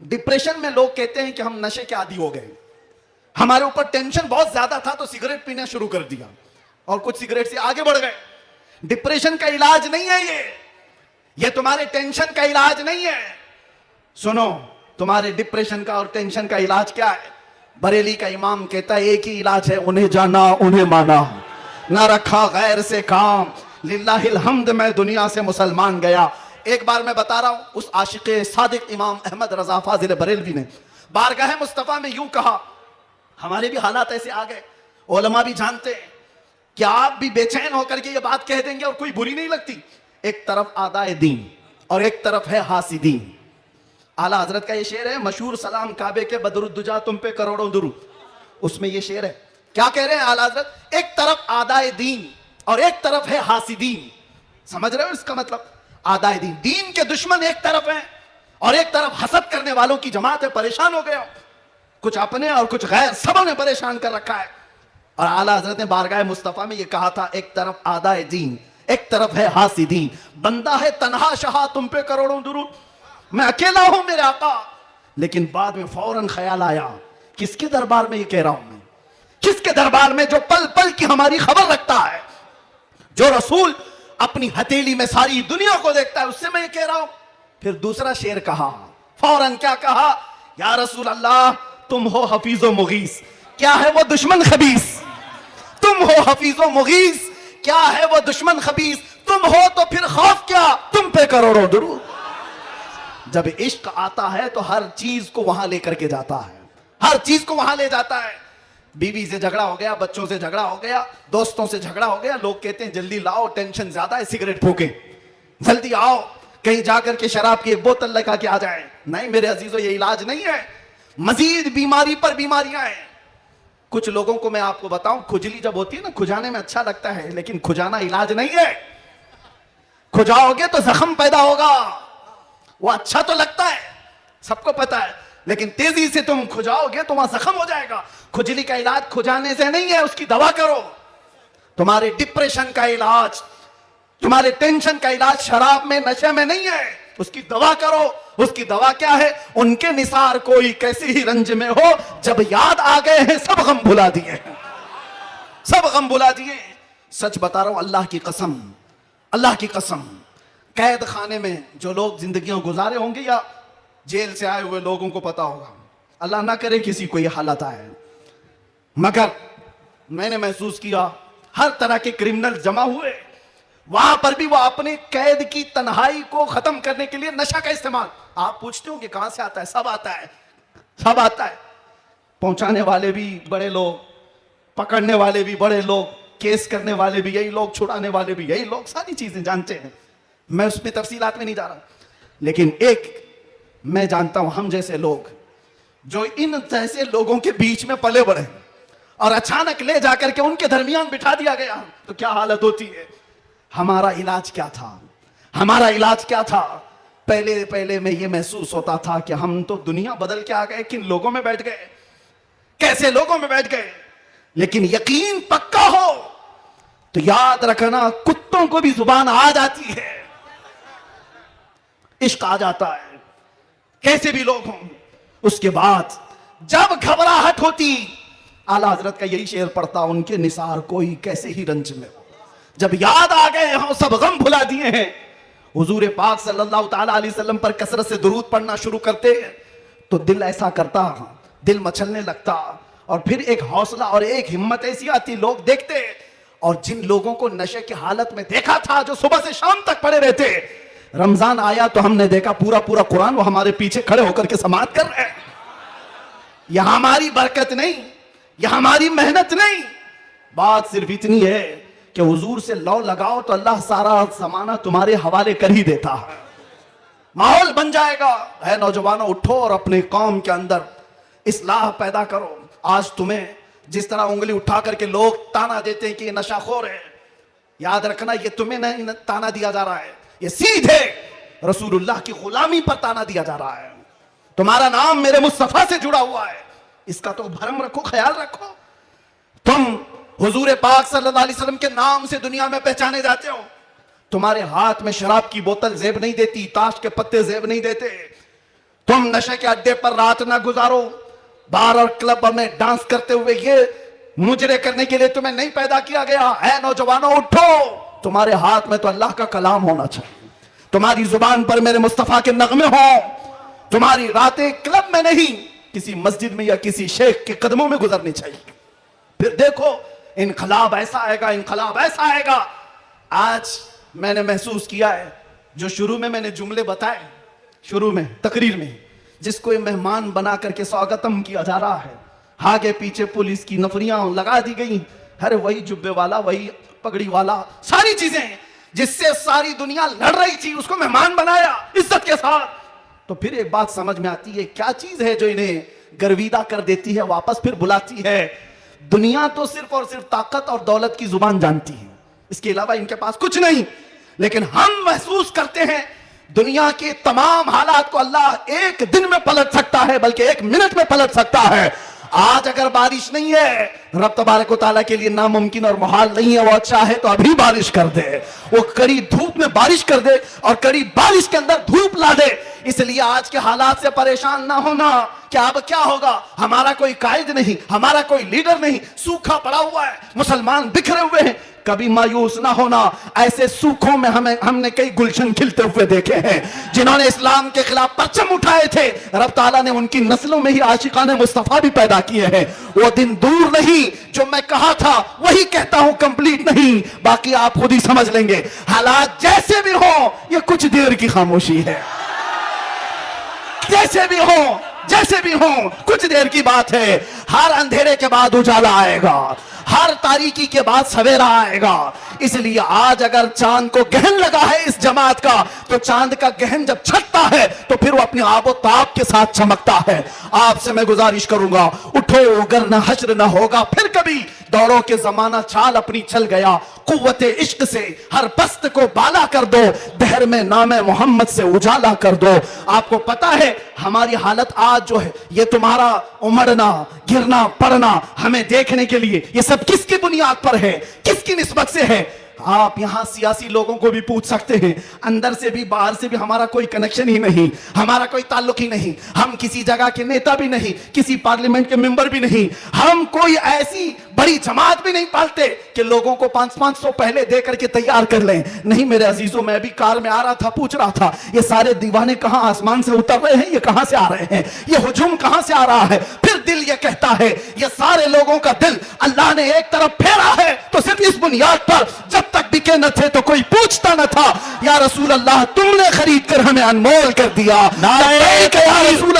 Depression में लोग कहते हैं कि हम नशे के आदी हो गए, हमारे ऊपर टेंशन बहुत ज्यादा था तो सिगरेट पीना शुरू कर दिया और कुछ सिगरेट से आगे बढ़ गए। डिप्रेशन का इलाज नहीं है ये तुम्हारे टेंशन का इलाज नहीं है। सुनो, तुम्हारे डिप्रेशन का और टेंशन का इलाज क्या है? बरेली का इमाम कहता है एक ही इलाज है, उन्हें जाना उन्हें माना, ना रखा गैर से काम, लिल्लाहिल हम्द मैं दुनिया से मुसलमान गया। एक बार मैं बता रहा हूं, उस आशिक सादिक इमाम अहमद रजा फाजिल बरेलवी ने बारगाह मुस्तफा में यूं कहा, हमारे भी हालात ऐसे आ गए, उलमा भी जानते हैं, क्या आप भी बेचैन होकर के ये बात कह देंगे और कोई बुरी नहीं लगती? एक तरफ आदाए दीन और एक तरफ है हासिदीन। आला हजरत का ये शेर है मशहूर, सलाम काबे के बदरुद्दुजा तुम पे करोड़ों दुरूद, उसमें ये शेर है। क्या कह रहे हैं आला हजरत? एक तरफ आदाए दीन और एक तरफ है हासिदीन। समझ रहे हो इसका मतलब? आदाए दीन, दीन के दुश्मन एक तरफ हैं और एक तरफ हसद करने वालों की जमात है। परेशान हो गए हो, कुछ अपने और कुछ गैर, सबों ने परेशान कर रखा है। और आला हजरत ने बारगाह मुस्तफा में ये कहा था, एक तरफ आदाए दीन एक तरफ है हासिदीन। बंदा है तन्हा शाह तुम पे करोड़ों दुरूद, मैं अकेला हूं मेरे आका। लेकिन बाद में फौरन ख्याल आया, किसके दरबार में ये कह रहा हूं मैं? किसके दरबार में जो पल पल की हमारी खबर रखता है, जो रसूल अपनी हथेली में सारी दुनिया को देखता है, उससे मैं ये कह रहा हूं। फिर दूसरा शेर कहा, फौरन क्या कहा? या रसूल अल्लाह तुम हो हफीजो मुगीस, क्या है वो दुश्मन खबीस? तुम हो हफीजो मुगीस, क्या है वो दुश्मन खबीस? तुम हो तो फिर खौफ क्या, तुम पे करोड़ों दुरूद। जब इश्क आता है तो हर चीज को वहां लेकर के जाता है, हर चीज को वहां ले जाता है। बीवी से झगड़ा हो गया, बच्चों से झगड़ा हो गया, दोस्तों से झगड़ा हो गया, लोग कहते हैं जल्दी लाओ टेंशन ज्यादा है, सिगरेट फूके, जल्दी आओ कहीं जाकर के शराब की एक बोतल लगा के आ जाए। नहीं मेरे अजीजों, ये इलाज नहीं है, मजीद बीमारी पर बीमारियां हैं। कुछ लोगों को मैं आपको बताऊं, खुजली जब होती है ना, खुजाने में अच्छा लगता है, लेकिन खुजाना इलाज नहीं है। खुजाओगे तो जख्म पैदा होगा, वो अच्छा तो लगता है, सबको पता है, लेकिन तेजी से तुम खुजाओगे तो वहां जख्म हो जाएगा। खुजली का इलाज खुजाने से नहीं है, उसकी दवा करो। तुम्हारे डिप्रेशन का इलाज, तुम्हारे टेंशन का इलाज शराब में, नशे में नहीं है, उसकी दवा करो। उसकी दवा क्या है? उनके निसार कोई कैसे ही रंज में हो, जब याद आ गए हैं सब गम भुला दिए, सब गम भुला दिए। सच बता रहा हूं, अल्लाह की कसम, अल्लाह की कसम, कैद खाने में जो लोग जिंदगियां गुजारे होंगे या जेल से आए हुए लोगों को पता होगा, अल्लाह ना करे किसी को ये हालत आए, मगर मैंने महसूस किया हर तरह के क्रिमिनल जमा हुए, वहां पर भी वो अपने कैद की तन्हाई को खत्म करने के लिए नशा का इस्तेमाल। आप पूछते हो कि कहां से आता है? सब आता है, सब आता है। पहुंचाने वाले भी बड़े लोग, पकड़ने वाले भी बड़े लोग, केस करने वाले भी यही लोग, छुड़ाने वाले भी यही लोग, सारी चीजें जानते हैं। मैं उसमें तफसीलात में नहीं जा रहा, लेकिन एक मैं जानता हूं, हम जैसे लोग जो इन जैसे लोगों के बीच में पले बढ़े और अचानक ले जाकर के उनके दरमियान बिठा दिया गया, तो क्या हालत होती है। हमारा इलाज क्या था? हमारा इलाज क्या था? पहले पहले में ये महसूस होता था कि हम तो दुनिया बदल के आ गए, किन लोगों में बैठ गए, कैसे लोगों में बैठ गए। लेकिन यकीन पक्का हो तो याद रखना, कुत्तों को भी जुबान आ जाती है, इश्क आ जाता है, कैसे भी लोग हों। उसके बाद जब घबराहट होती, आला हजरत का यही शेर पढ़ता, उनके निसार कोई कैसे ही रंज में हो, जब याद आ गए हो सब गम भुला दिए हैं। हुजूर पाक सल्लल्लाहु ताला अलैहि वसल्लम पर कसरत से दुरूद पढ़ना शुरू करते तो दिल ऐसा करता, दिल मचलने लगता, और फिर एक हौसला और एक हिम्मत ऐसी आती, लोग देखते। और जिन लोगों को नशे की हालत में देखा था, जो सुबह से शाम तक पड़े रहते, रमजान आया तो हमने देखा पूरा पूरा कुरान वो हमारे पीछे खड़े होकर के समाअत कर रहे हैं। यह हमारी बरकत नहीं, यह हमारी मेहनत नहीं, बात सिर्फ इतनी है कि हुजूर से लौ लगाओ तो अल्लाह सारा जमाना तुम्हारे हवाले कर ही देता है, माहौल बन जाएगा। है नौजवानों, उठो और अपने कौम के अंदर इस्लाह पैदा करो। आज तुम्हें जिस तरह उंगली उठा करके लोग ताना देते हैं कि ये नशाखोर है, याद रखना ये तुम्हें नहीं ताना दिया जा रहा है, ये सीधे रसूलुल्लाह की गुलामी पर ताना दिया जा रहा है। तुम्हारा नाम मेरे मुस्तफा से जुड़ा हुआ है, इसका तो भरम रखो, ख्याल रखो। तुम हुजूर पाक सल्लल्लाहु अलैहि वसल्लम के नाम से दुनिया में पहचाने जाते हो। तुम्हारे हाथ में शराब की बोतल जेब नहीं देती, ताश के पत्ते जेब नहीं देते। तुम नशे के अड्डे पर रात ना गुजारो, बार और क्लब में डांस करते हुए, ये मुजरे करने के लिए तुम्हें नहीं पैदा किया गया है। नौजवानों उठो, तुम्हारे हाथ में तो अल्लाह का कलाम होना चाहिए, तुम्हारी जुबान पर मेरे मुस्तफा के नगमे हो, तुम्हारी रातें क्लब में नहीं किसी मस्जिद में या किसी शेख के कदमों में गुजरनी चाहिए। फिर देखो इनकलाब ऐसा आएगा, इनकलाब ऐसा आएगा। आज मैंने महसूस किया है, जो शुरू में मैंने जुमले बताए, शुरू में तकरीर में, जिसको मेहमान बना करके स्वागतम किया जा रहा है, आगे पीछे पुलिस की नफरियां लगा दी गई, अरे वही जुब्बे वाला, वही पगड़ी वाला, सारी चीजें जिससे सारी दुनिया लड़ रही थी उसको मेहमान बनाया इज्जत के साथ। तो फिर एक बात समझ में आती है, क्या चीज है जो इन्हें गर्विदा कर देती है, वापस फिर बुलाती है। दुनिया तो सिर्फ और सिर्फ ताकत और दौलत की जुबान जानती है, इसके अलावा इनके पास कुछ नहीं। लेकिन हम महसूस करते हैं दुनिया के तमाम हालात को अल्लाह एक दिन में पलट सकता है, बल्कि एक मिनट में पलट सकता है। आज अगर बारिश नहीं है, रब तबारक व तआला के लिए नामुमकिन और मुहाल नहीं है, वो अच्छा है तो अभी बारिश कर दे, वो कड़ी धूप में बारिश कर दे और कड़ी बारिश के अंदर धूप ला दे। इसलिए आज के हालात से परेशान ना होना कि अब क्या होगा, हमारा कोई कायद नहीं, हमारा कोई लीडर नहीं, सूखा पड़ा हुआ है, मुसलमान बिखरे हुए हैं। कभी मायूस ना होना, ऐसे सूखों में हमने कई गुलशन खिलते हुए देखे हैं। जिन्होंने इस्लाम के खिलाफ परचम उठाए थे, रब ताला ने उनकी नस्लों में ही आशिकाने मुस्तफा भी पैदा किए हैं। वो दिन दूर नहीं, जो मैं कहा था वही कहता हूं, कंप्लीट नहीं, बाकी आप खुद ही समझ लेंगे। हालात जैसे भी हो, ये कुछ देर की खामोशी है, जैसे भी हो, जैसे भी हो, कुछ देर की बात है। हर अंधेरे के बाद उजाला आएगा, हर तारीकी के बाद सवेरा आएगा। इसलिए आज अगर चांद को गहन लगा है इस जमात का, तो चांद का गहन जब छटता है तो फिर वो अपने आबो ताब के साथ चमकता है। आपसे मैं गुजारिश करूंगा, उठो अगर न हश्र न होगा फिर कभी, दौड़ो के जमाना चाल अपनी चल गया, कुव्वते इश्क से हर पस्त को बाला कर दो, दहर में नामे मोहम्मद से उजाला कर दो। आपको पता है हमारी हालत आज जो है, ये तुम्हारा उमड़ना, गिरना, पड़ना हमें देखने के लिए, ये सब किसकी बुनियाद पर है, किसकी निस्बत से है? आप यहां सियासी लोगों को भी पूछ सकते हैं, अंदर से भी बाहर से भी हमारा कोई कनेक्शन ही नहीं, हमारा कोई ताल्लुक ही नहीं, हम किसी जगह के नेता भी नहीं, किसी पार्लियामेंट के मेंबर भी नहीं, हम कोई ऐसी बड़ी जमात भी नहीं पालते कि लोगों को 500 पहले दे करके तैयार कर लें। नहीं मेरे अजीजों, मैं भी कार में आ रहा था, पूछ रहा था ये सारे दीवाने कहां आसमान से उतर रहे हैं, ये कहां से आ रहे हैं, ये हुजूम कहां से आ रहा है? फिर दिल ये कहता है ये सारे लोगों का दिल अल्लाह ने एक तरफ फेरा है, तो सिर्फ इस बुनियाद पर जब तक बिके न थे तो कोई पूछता न था, या रसूल अल्लाह तुमने खरीद कर हमें अनमोल कर दिया, या रसूल